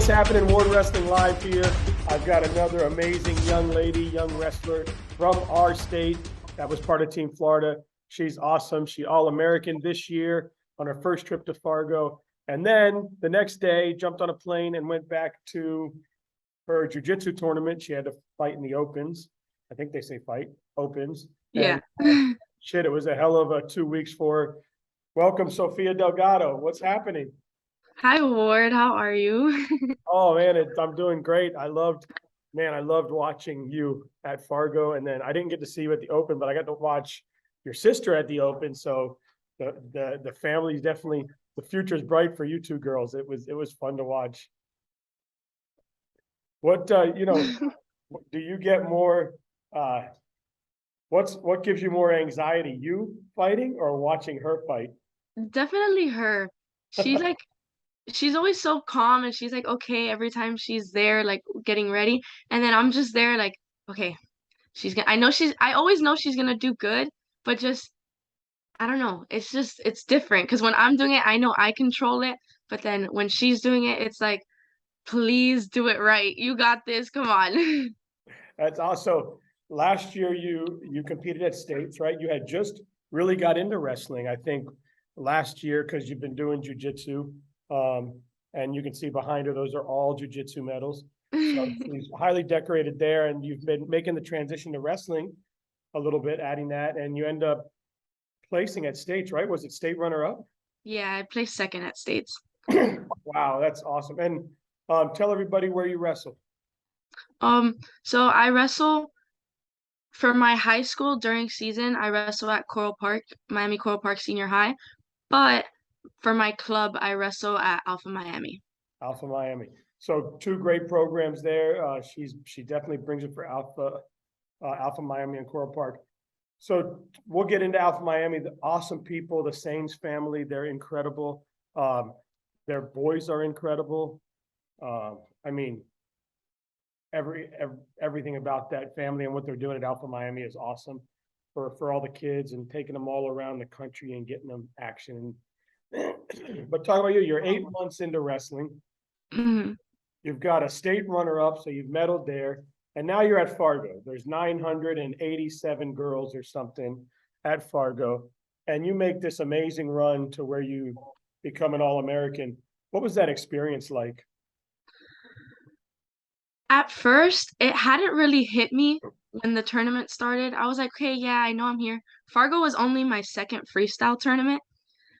happening? Ward Wrestling Live here. I've got another amazing young lady, young wrestler from our state that was part of Team Florida. She's awesome. She All-American this year on her first trip to Fargo. And then the next day, jumped on a plane and went back to her jiu-jitsu tournament. She had to fight in the opens. I think they say fight, opens. Yeah. And shit, it was a hell of a 2 weeks for her. Welcome, Sophia Delgado. What's happening? Hi, Ward. How are you? Oh man, I'm doing great. I loved watching you at Fargo, and then I didn't get to see you at the Open, but I got to watch your sister at the Open. So the family's definitely, the future's bright for you two girls. It was fun to watch. What do you get more? What gives you more anxiety, you fighting or watching her fight? Definitely her. She's like, she's always so calm and she's like, okay, every time she's there, like getting ready. And then I'm just there, like, okay, I always know she's gonna do good, but just, I don't know. It's different because when I'm doing it, I know I control it. But then when she's doing it, it's like, please do it right. You got this. Come on. That's also last year you competed at states, right? You had just really got into wrestling, I think, last year because you've been doing jujitsu. And you can see behind her, those are all jujitsu medals. So she's highly decorated there, and you've been making the transition to wrestling a little bit, adding that, and you end up placing at states, right? Was it state runner-up? Yeah, I placed second at states. Wow, that's awesome. And tell everybody where you wrestle. So I wrestle for my high school during season. I wrestle at Coral Park, Miami Coral Park Senior High. But for my club, I wrestle at Alpha Miami. Alpha Miami. So two great programs there. She definitely brings it for Alpha Miami and Coral Park. So we'll get into Alpha Miami. The awesome people, the Sames family, they're incredible. Their boys are incredible. I mean, everything about that family and what they're doing at Alpha Miami is awesome for all the kids and taking them all around the country and getting them action. But talk about you, you're 8 months into wrestling. Mhm. You've got a state runner-up, so you've medaled there. And now you're at Fargo. There's 987 girls or something at Fargo. And you make this amazing run to where you become an All-American. What was that experience like? At first, it hadn't really hit me when the tournament started. I was like, okay, yeah, I know I'm here. Fargo was only my second freestyle tournament.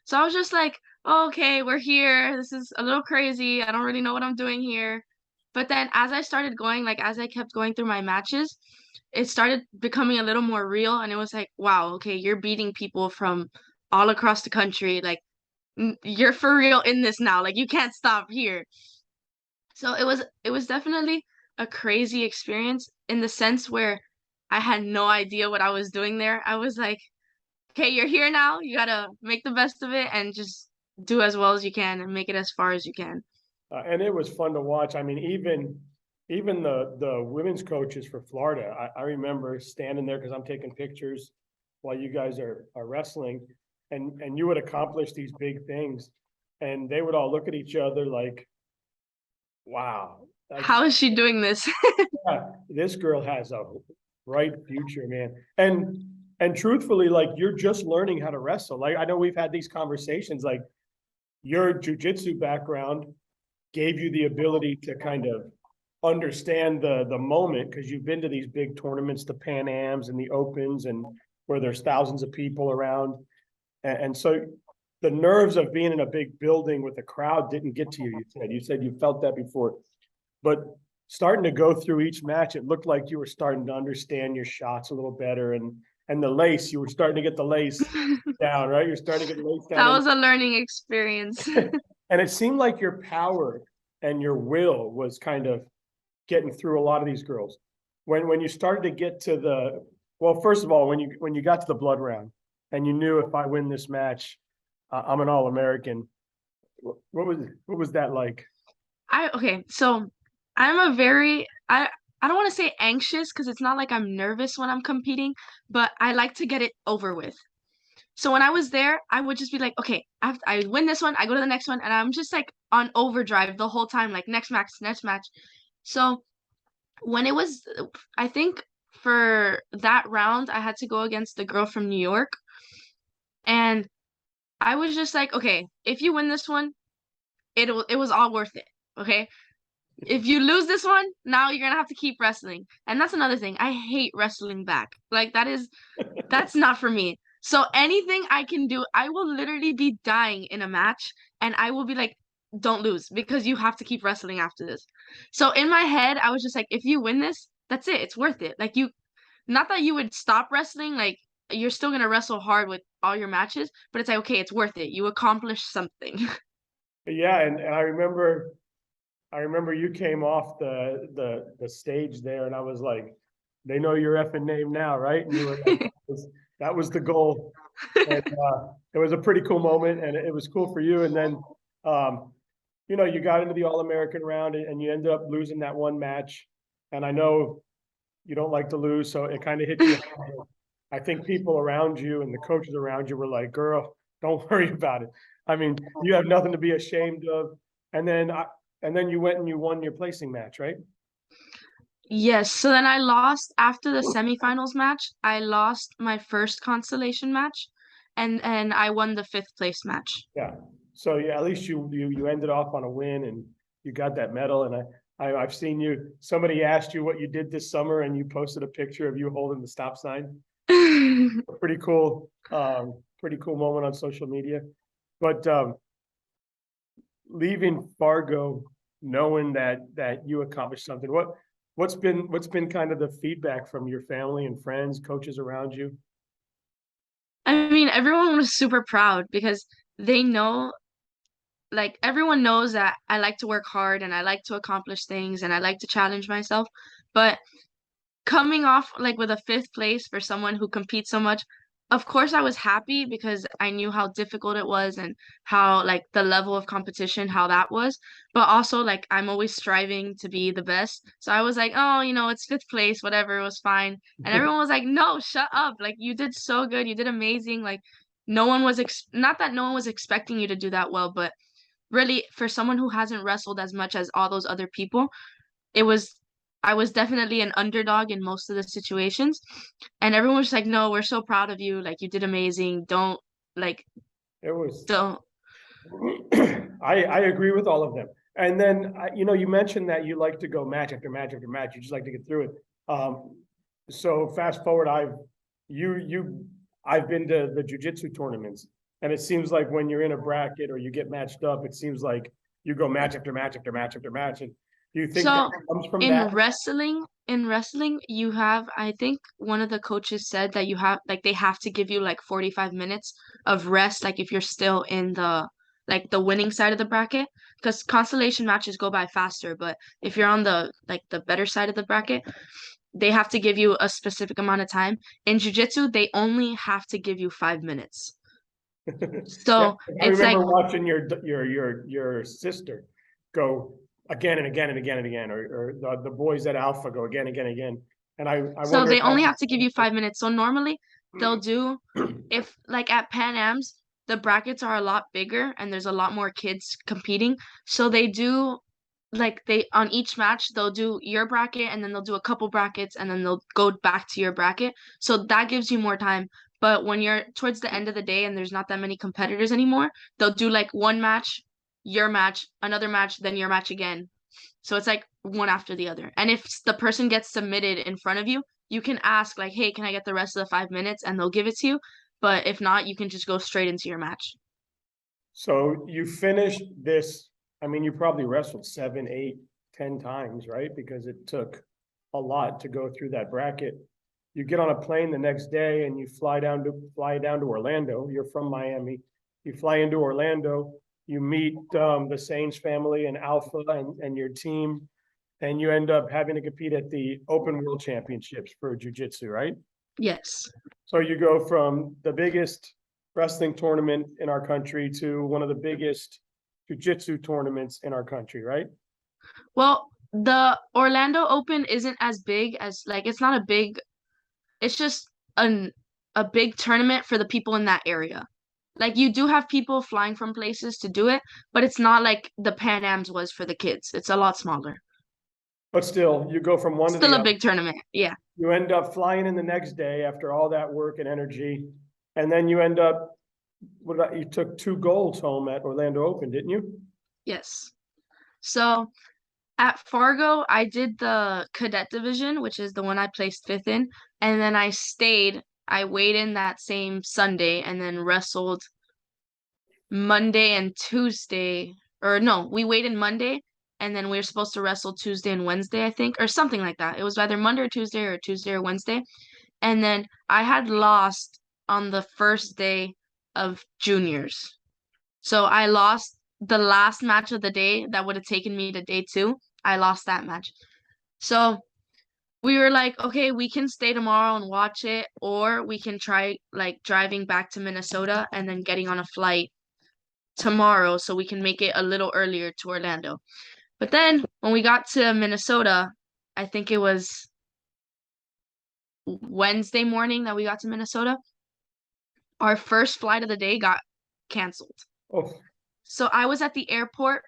So I was just like, oh, okay, we're here. This is a little crazy. I don't really know what I'm doing here. But then as I started going, like as I kept going through my matches, it started becoming a little more real. And it was like, wow, okay, you're beating people from all across the country. Like, you're for real in this now. Like, you can't stop here. So it was definitely a crazy experience in the sense where I had no idea what I was doing there. I was like, okay, you're here now. You gotta make the best of it and just do as well as you can and make it as far as you can. And it was fun to watch. I mean, even the women's coaches for Florida, I remember standing there because I'm taking pictures while you guys are wrestling, and you would accomplish these big things, and they would all look at each other like, wow, like, How is she doing this? yeah, this girl has a bright future, man. And truthfully, like you're just learning how to wrestle. Like I know we've had these conversations, like your jujitsu background gave you the ability to kind of understand the moment because you've been to these big tournaments, the Pan Ams and the Opens, and where there's thousands of people around. And so the nerves of being in a big building with a crowd didn't get to you. You said you felt that before. But starting to go through each match, it looked like you were starting to understand your shots a little better. And the lace, you were starting to get the lace down, right? You're starting to get the lace That down. was a learning experience. And it seemed like your power and your will was kind of getting through a lot of these girls. When you started to get to well, first of all, when you got to the blood round and you knew if I win this match, I'm an All-American. What was that like? Okay, so I'm a very I don't want to say anxious because it's not like I'm nervous when I'm competing, but I like to get it over with. So when I was there, I would just be like, okay, I win this one, I go to the next one, and I'm just like on overdrive the whole time, like next match, next match. So when it was, I think for that round, I had to go against the girl from New York, and I was just like, okay, if you win this one, it was all worth it. Okay. If you lose this one, now you're gonna have to keep wrestling. And that's another thing. I hate wrestling back. Like that's not for me. So anything I can do, I will literally be dying in a match and I will be like, don't lose because you have to keep wrestling after this. So in my head, I was just like, if you win this, that's it. It's worth it. Like not that you would stop wrestling, like you're still gonna wrestle hard with all your matches, but it's like, okay, it's worth it. You accomplished something. Yeah, and I remember you came off the stage there, and I was like, they know your effing name now, right? And you were like, that was the goal. And it was a pretty cool moment, and it was cool for you. And then, um, you got into the All-American round, and you ended up losing that one match. And I know you don't like to lose, so it kind of hit you hard. I think people around you and the coaches around you were like, "Girl, don't worry about it. I mean, you have nothing to be ashamed of." And then you went and you won your placing match, right? Yes, so then I lost after the semifinals match. I lost my first consolation match, and I won the fifth place match. Yeah. So yeah, at least you ended off on a win and you got that medal. And I've seen you. Somebody asked you what you did this summer, and you posted a picture of you holding the stop sign. Pretty cool moment on social media. But leaving Fargo, knowing that you accomplished something, what's been kind of the feedback from your family and friends, coaches around you? I mean, everyone was super proud because they know, like, everyone knows that I like to work hard and I like to accomplish things and I like to challenge myself. But coming off like with a fifth place for someone who competes so much, of course I was happy because I knew how difficult it was and how like the level of competition, how that was. But also like I'm always striving to be the best. So I was like, oh, it's fifth place, whatever, it was fine. And everyone was like, no, shut up. Like you did so good, you did amazing. Like no one was not that no one was expecting you to do that well, but really for someone who hasn't wrestled as much as all those other people, it was I was definitely an underdog in most of the situations. And everyone was like, no, we're so proud of you. Like you did amazing. Don't like It was don't I agree with all of them. And then you mentioned that you like to go match after match after match. You just like to get through it. So fast forward, I've been to the jujitsu tournaments, and it seems like when you're in a bracket or you get matched up, it seems like you go match after match after match after match. And do you think that so comes from that? in wrestling you have, I think one of the coaches said that you have like they have to give you like 45 minutes of rest, like if you're still in the winning side of the bracket, because consolation matches go by faster, but if you're on the better side of the bracket, they have to give you a specific amount of time. In jiu-jitsu, they only have to give you 5 minutes. Yeah, So I it's like, remember watching your sister go again and again and again and again, or the boys at Alpha go again, again, again. And I so wonder they only if have to give you 5 minutes. So normally they'll do, if like at Pan Am's, the brackets are a lot bigger and there's a lot more kids competing. So they do like they on each match they'll do your bracket and then they'll do a couple brackets and then they'll go back to your bracket. So that gives you more time. But when you're towards the end of the day and there's not that many competitors anymore, they'll do like one match, your match, another match, then your match again. So it's like one after the other. And if the person gets submitted in front of you, you can ask like, "Hey, can I get the rest of the 5 minutes?" And they'll give it to you. But if not, you can just go straight into your match. so. You finished this. I mean, you probably wrestled 7, 8, 10 times, right? Because it took a lot to go through that bracket. You get on a plane the next day and you fly down to Orlando. You're from Miami. You fly into Orlando. You meet the Saints family and Alpha and your team, and you end up having to compete at the Open World Championships for Jiu-Jitsu, right? Yes. So you go from the biggest wrestling tournament in our country to one of the biggest Jiu-Jitsu tournaments in our country, right? Well, the Orlando Open isn't as big as like it's not a big, it's just an a big tournament for the people in that area. Like you do have people flying from places to do it, but it's not like the Pan Ams was for the kids. It's a lot smaller. But still, you go from one to Still the a other. big tournament. Yeah. You end up flying in the next day after all that work and energy. And then you end up, you took 2 golds home at Orlando Open, didn't you? Yes. So at Fargo, I did the cadet division, which is the one I placed fifth in, and then I weighed in that same Sunday and then wrestled Monday and Tuesday. Or no, we weighed in Monday and then we were supposed to wrestle Tuesday and Wednesday, I think, or something like that. It was either Monday or Tuesday or Wednesday. And then I had lost on the first day of juniors. So I lost the last match of the day that would have taken me to day 2. I lost that match. So we were like, okay, we can stay tomorrow and watch it, or we can try like driving back to Minnesota and then getting on a flight tomorrow so we can make it a little earlier to Orlando. But then when we got to Minnesota, I think it was Wednesday morning that we got to Minnesota, our first flight of the day got canceled. Oh, So I was at the airport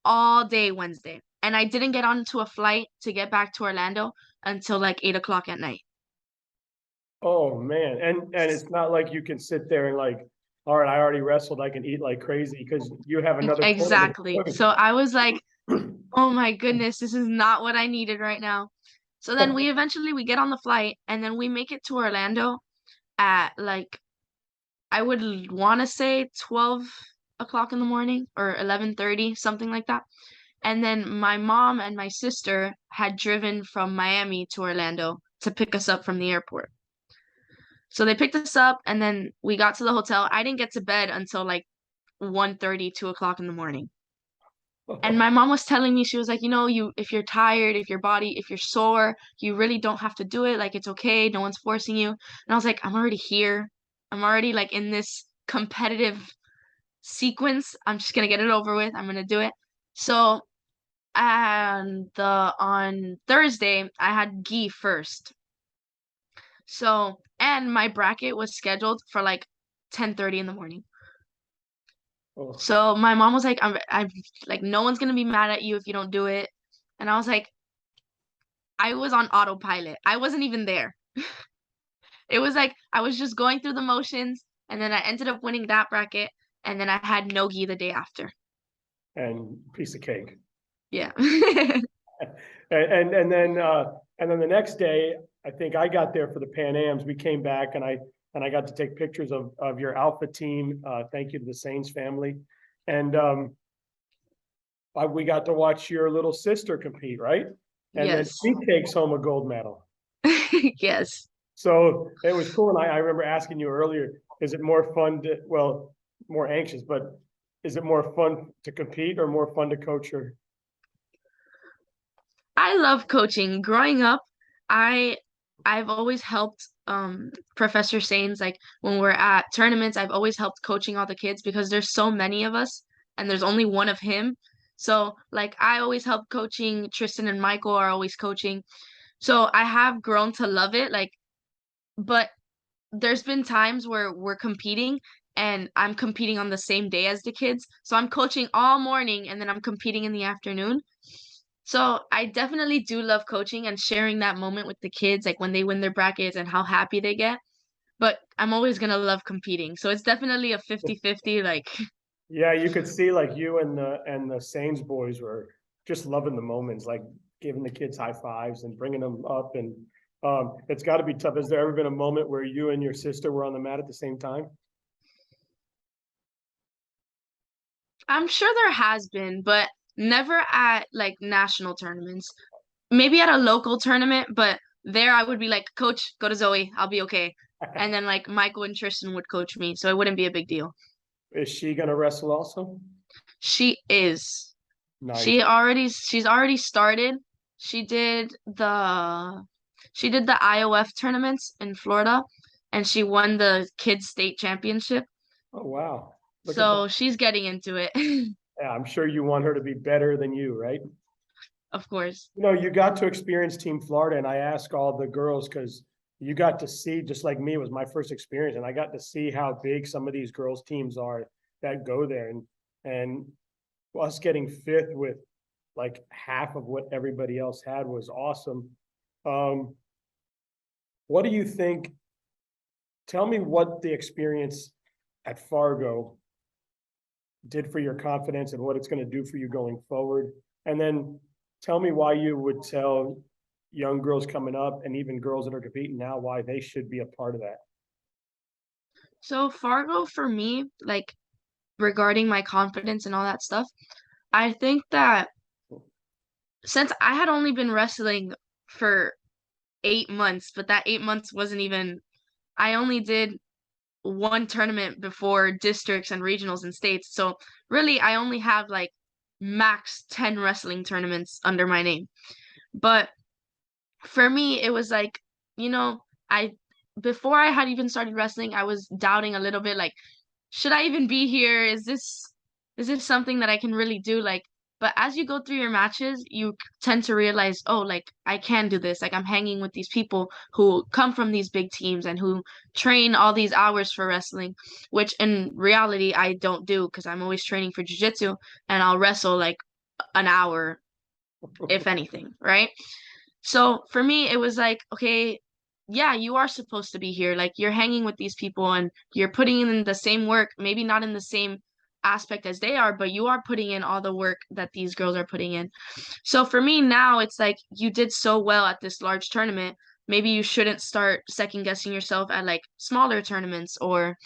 all day Wednesday, and I didn't get onto a flight to get back to Orlando until like 8 o'clock at night. oh man. And it's not like you can sit there and like, all right, I already wrestled, I can eat like crazy because you have another tournament. Exactly. So I was like, oh my goodness, this is not what I needed right now. So then we get on the flight and then we make it to Orlando at like I would want to say 12 o'clock in the morning or 11:30, something like that. And then my mom and my sister had driven from Miami to Orlando to pick us up from the airport. So they picked us up and then we got to the hotel. I didn't get to bed until like 1:30, 2 o'clock in the morning. And my mom was telling me, she was like, if you're tired, if you're sore, you really don't have to do it. Like, it's okay. No one's forcing you. And I was like, I'm already here. I'm already like in this competitive sequence. I'm just gonna get it over with. I'm gonna do it. So, on Thursday, I had gi first. So, and my bracket was scheduled for like 10:30 in the morning. Oh, So my mom was like, I'm like, no one's gonna be mad at you if you don't do it. And I was like, I was on autopilot. I wasn't even there. It was like I was just going through the motions, and then I ended up winning that bracket, and then I had no gi the day after. and piece of cake. Yeah. And then the next day, I think I got there for the Pan Ams. We came back and I got to take pictures of your Alpha team. Thank you to the Saints family. And we got to watch your little sister compete, right? And then Yes. she takes home a gold medal. Yes. So it was cool. And I remember asking you earlier, is it more fun more anxious, but is it more fun to compete or more fun to coach her? I love coaching. Growing up, I've always helped Professor Sains, like when we're at tournaments, I've always helped coaching all the kids because there's so many of us and there's only one of him. So like I always help coaching. Tristan and Michael are always coaching. So I have grown to love it, like, but there's been times where we're competing and I'm competing on the same day as the kids. So I'm coaching all morning and then I'm competing in the afternoon. So I definitely do love coaching and sharing that moment with the kids, like when they win their brackets and how happy they get. But I'm always gonna love competing. So it's definitely a 50-50, like Yeah, you could see like you and the Saints boys were just loving the moments, like giving the kids high fives and bringing them up. And it's got to be tough. Has there ever been a moment where you and your sister were on the mat at the same time? I'm sure there has been, but never at like national tournaments. Maybe at a local tournament, but there I would be like, Coach, go to Zoe, I'll be okay. And then like Michael and Tristan would coach me, so it wouldn't be a big deal. Is she gonna wrestle also? She is. Nice. She's already started. She did the she did the IOF tournaments in Florida and she won the kids state championship. Oh wow. Look at that. So she's getting into it. Yeah, I'm sure you want her to be better than you, right? Of course. You got to experience Team Florida, and I ask all the girls because you got to see, just like me, it was my first experience, and I got to see how big some of these girls' teams are that go there, and us getting fifth with like half of what everybody else had was awesome. Um, what do you think? Tell me what the experience at Fargo did for your confidence and what it's going to do for you going forward. And then tell me why you would tell young girls coming up and even girls that are competing now why they should be a part of that. So Fargo for me, like regarding my confidence and all that stuff, I think that since I had only been wrestling for 8 months, but that 8 months wasn't even, I only did one tournament before districts and regionals and states. So really, I only have like max 10 wrestling tournaments under my name. But for me, it was like, you know, I, before I had even started wrestling, I was doubting a little bit, like, should I even be here? Is this something that I can really do? Like, but as you go through your matches, you tend to realize, oh, like I can do this. Like I'm hanging with these people who come from these big teams and who train all these hours for wrestling, which in reality I don't do because I'm always training for jiu-jitsu and I'll wrestle like an hour, if anything, right? So for me, it was like, okay, yeah, you are supposed to be here. Like you're hanging with these people and you're putting in the same work, maybe not in the same aspect as they are, but you are putting in all the work that these girls are putting in. So for me now, it's like you did so well at this large tournament. Maybe you shouldn't start second guessing yourself at like smaller tournaments or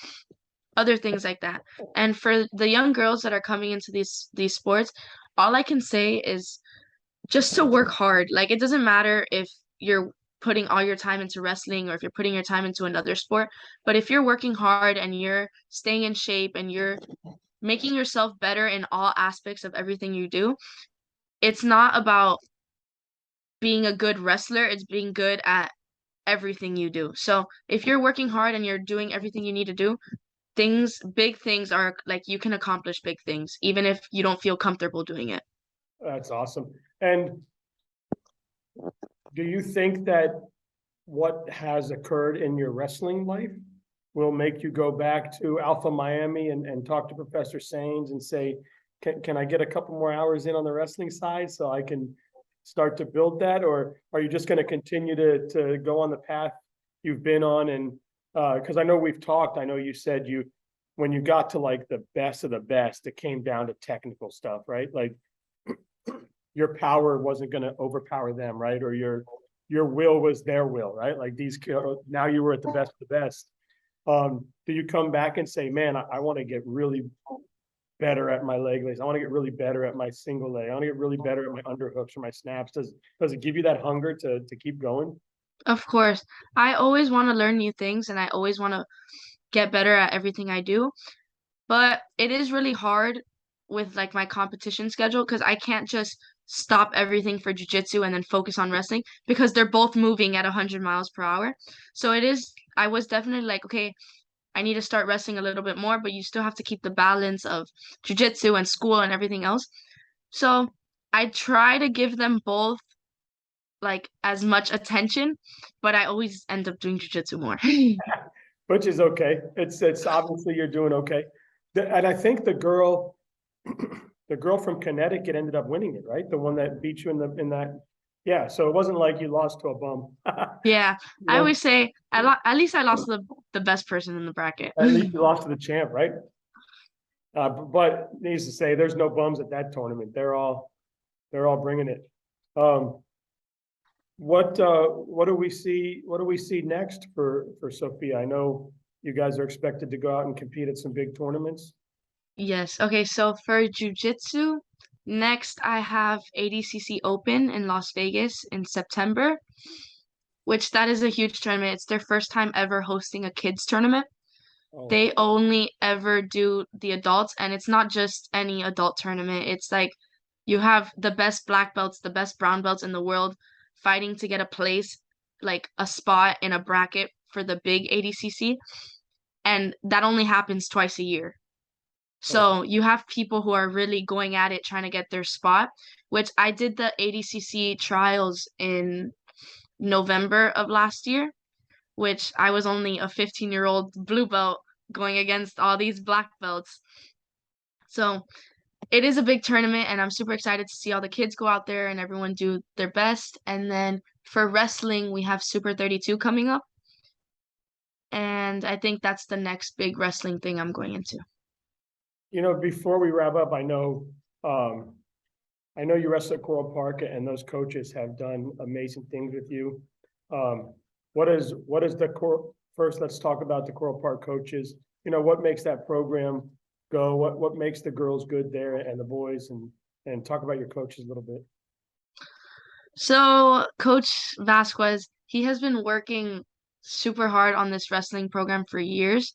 other things like that. And for the young girls that are coming into these sports, all I can say is just to work hard. Like it doesn't matter if you're putting all your time into wrestling or if you're putting your time into another sport, but if you're working hard and you're staying in shape and you're making yourself better in all aspects of everything you do, it's not about being a good wrestler, it's being good at everything you do. So if you're working hard and you're doing everything you need to do, big things are like you can accomplish big things, even if you don't feel comfortable doing it. That's awesome. And do you think that what has occurred in your wrestling life will make you go back to Alpha Miami and talk to Professor Sains and say, can I get a couple more hours in on the wrestling side so I can start to build that? Or are you just going to continue to go on the path you've been on? And because I know we've talked, I know you said when you got to like the best of the best, it came down to technical stuff, right? Like your power wasn't going to overpower them, right? Or your will was their will, right? Like now you were at the best of the best. Do you come back and say, man, I want to get really better at my leg lays. I want to get really better at my single leg. I want to get really better at my underhooks or my snaps. Does it give you that hunger to keep going? Of course, I always want to learn new things and I always want to get better at everything I do. But it is really hard with like my competition schedule because I can't just stop everything for jiu-jitsu and then focus on wrestling because they're both moving at 100 miles per hour. So I was definitely like, okay, I need to start wrestling a little bit more, but you still have to keep the balance of jiu-jitsu and school and everything else. So I try to give them both like as much attention, but I always end up doing jiu-jitsu more. Which is okay. It's obviously you're doing okay. And I think the girl, the girl from Connecticut ended up winning it, right? The one that beat you in that. Yeah. So it wasn't like you lost to a bum. Yeah, I Well, always say at least I lost the best person in the bracket. at least you lost to the champ, right? But needs to say, there's no bums at that tournament. They're all bringing it. Um, what do we see? What do we see next for Sophia? I know you guys are expected to go out and compete at some big tournaments. Yes. Okay, so for jiu-jitsu, next I have ADCC Open in Las Vegas in September, which that is a huge tournament. It's their first time ever hosting a kids tournament. Oh, They only ever do the adults, and it's not just any adult tournament. It's like you have the best black belts, the best brown belts in the world fighting to get a place, like a spot in a bracket for the big ADCC, and that only happens twice a year. oh, So you have people who are really going at it trying to get their spot, which I did the ADCC trials in November of last year. which I was only a 15-year-old blue belt going against all these black belts. So it is a big tournament, and I'm super excited to see all the kids go out there and everyone do their best. And then for wrestling, we have Super 32 coming up, and I think that's the next big wrestling thing I'm going into. Before we wrap up, I know you wrestle at Coral Park and those coaches have done amazing things with you. What is the core? First, let's talk about the Coral Park coaches. What makes that program go? What makes the girls good there and the boys, and talk about your coaches a little bit. So Coach Vasquez, he has been working super hard on this wrestling program for years,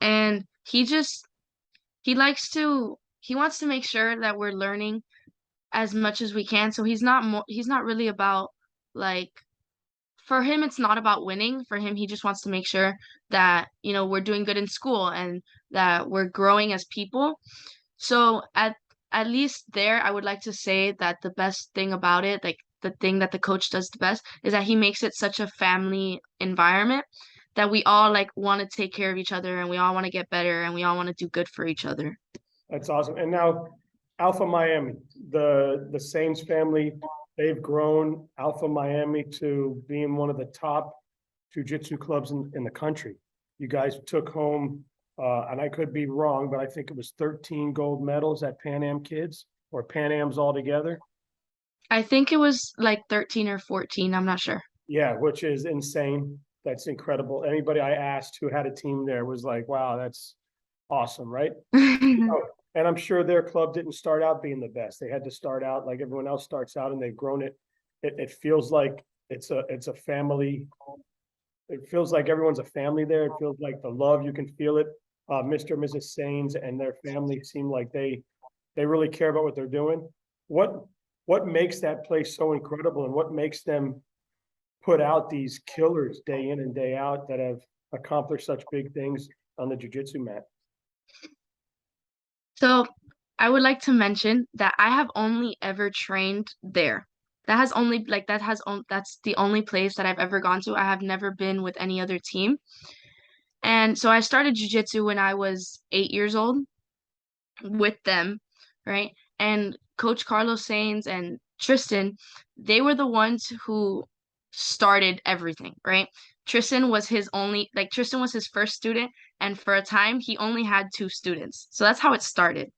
and he wants to make sure that we're learning as much as we can. So he's not really about, like, for him it's not about winning. For him, he just wants to make sure that, we're doing good in school and that we're growing as people. So at least there, I would like to say that the best thing about it, like the thing that the coach does the best, is that he makes it such a family environment that we all like want to take care of each other, and we all want to get better, and we all want to do good for each other. That's awesome. And now Alpha Miami, the Saints family, they've grown Alpha Miami to being one of the top jiu-jitsu clubs in the country. You guys took home, and I could be wrong, but I think it was 13 gold medals at Pan Am Kids or Pan Am's altogether. I think it was like 13 or 14, I'm not sure. Yeah, which is insane. That's incredible. Anybody I asked who had a team there was like, wow, that's awesome, right? And I'm sure their club didn't start out being the best. They had to start out like everyone else starts out, and they've grown it. It feels like it's a family. It feels like everyone's a family there. It feels like the love, you can feel it. Mr. and Mrs. Sains and their family seem like they really care about what they're doing. What makes that place so incredible, and what makes them put out these killers day in and day out that have accomplished such big things on the jiu-jitsu mat? So I would like to mention that I have only ever trained there. That's the only place that I've ever gone to. I have never been with any other team. And so I started jiu-jitsu when I was 8 years old with them, right? And Coach Carlos Sainz and Tristan, they were the ones who started everything, right? Tristan was his first student, and for a time he only had 2 students. So that's how it started.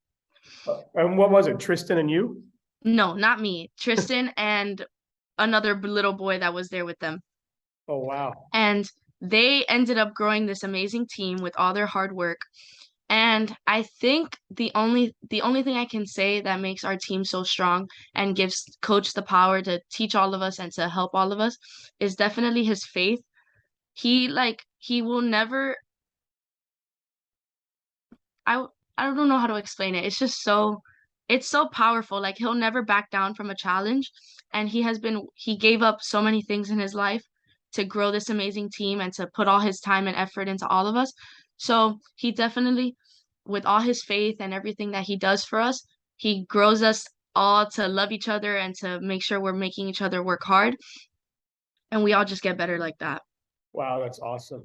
And what was it, Tristan and you? No, not me. Tristan and another little boy that was there with them. Oh, wow. And they ended up growing this amazing team with all their hard work. And I think the only thing I can say that makes our team so strong and gives Coach the power to teach all of us and to help all of us is definitely his faith. He will never, I don't know how to explain it. It's so powerful. Like, he'll never back down from a challenge, and he gave up so many things in his life to grow this amazing team and to put all his time and effort into all of us. So he definitely, with all his faith and everything that he does for us, he grows us all to love each other and to make sure we're making each other work hard, and we all just get better like that. Wow, that's awesome.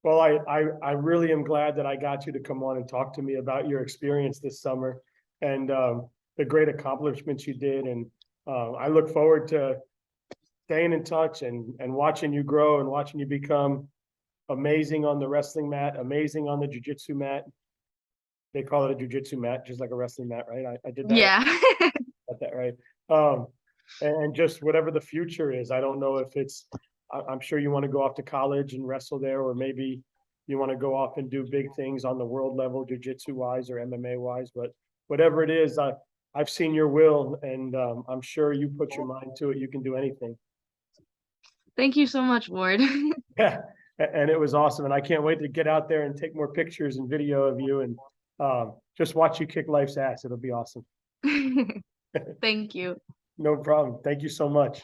Well, I really am glad that I got you to come on and talk to me about your experience this summer and the great accomplishments you did. And I look forward to staying in touch and watching you grow and watching you become amazing on the wrestling mat, amazing on the jiu-jitsu mat. They call it a jiu-jitsu mat, just like a wrestling mat, right? I did that. Yeah. Got that right. And just whatever the future is, I don't know if it's, I'm sure you want to go off to college and wrestle there, or maybe you want to go off and do big things on the world level, jiu-jitsu wise or MMA wise, but whatever it is, I've seen your will, and I'm sure you put your mind to it. You can do anything. Thank you so much, Ward. Yeah. And it was awesome. And I can't wait to get out there and take more pictures and video of you and just watch you kick life's ass. It'll be awesome. Thank you. No problem. Thank you so much.